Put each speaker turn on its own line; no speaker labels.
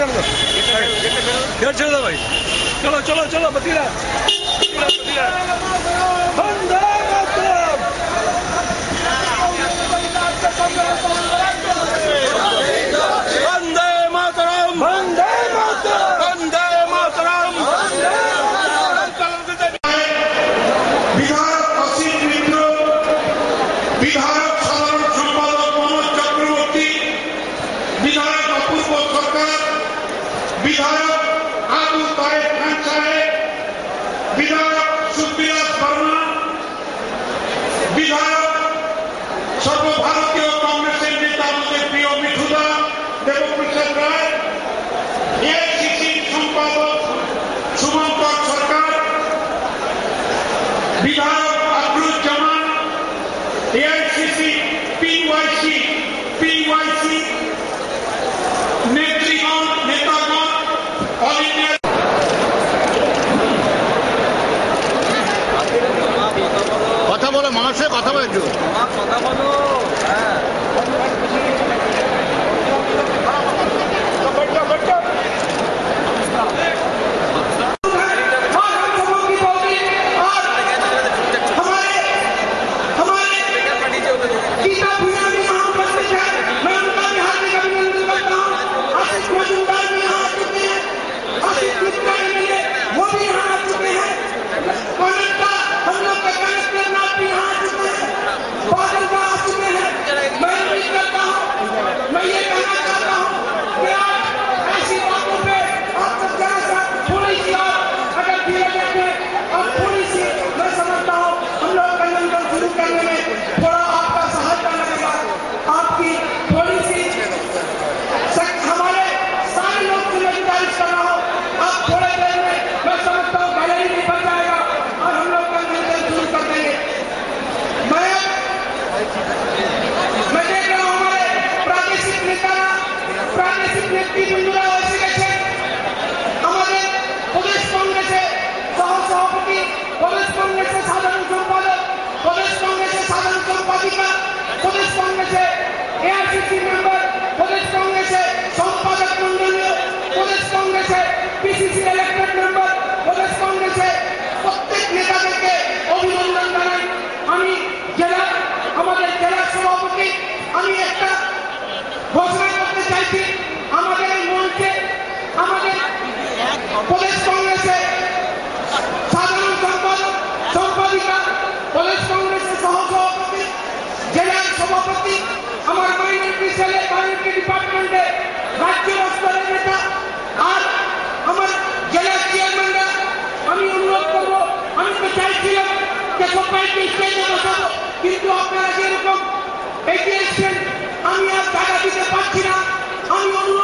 Gate छोड़ दो भाई। चलो चलो चलो बतीरा बतीरा वंदे मातरम वंदे मातरम वंदे मातरम वंदे मातरम
विधायक असित मित्र विधायक साधारण सम्पादक मनोज चक्रवर्ती विधायक अपूर्व सरकार विधायक आदु तारेक खान साहेब विधायक सुखविलास वर्मा विधायक सर्वभारतीय कांग्रेस नेता प्रिय मिठुदा देवप्रसाद राय एआईसीसी सम्पादक शुभंकर सरकार विधायक अब्दुज्जमान एआईसीसी पीवाईसी नेतृगण नेतागण ऑल इंडिया
কথা বলো মানুষের কথা বলো একটু
কথা বলো
साधारण सम्पादक प्रदेश कांग्रेस साधारण सम्पादिका प्रदेश कांग्रेस एआईसीसी मेंबर प्रदेश कांग्रेस सम्पादक मंडल प्रदेश कांग्रेस पीसीसी इलेक्टेड मेंबर प्रदेश कांग्रेस प्रत्येक नेताদেরকে অভিনন্দন জানাই। আমি জেলা আমাদের জেলা সভাপতি আমি একটা ঘোষণা করতে চাইছি আমাদের এই মঞ্চে আমাদের প্রদেশ কংগ্রেসের সাধারণ সম্পাদক সম্পাদিকা প্রদেশ কংগ্রেসের সহসভাপতি জেলার সভাপতি আমার মাইনরিটি সেলে মাইনরিটি ডিপার্টমেন্টে রাজ্য স্তরের নেতা আর আমার জেলার চেয়ারম্যানরা আমি অনুরোধ করবো আমি তো চাইছিলাম যে সবাইকে স্টেজে বসাবো কিন্তু আপনারা যেরকম এগিয়ে এসছেন আমি আর টাকা দিতে পারছি না। আমি অনুরোধ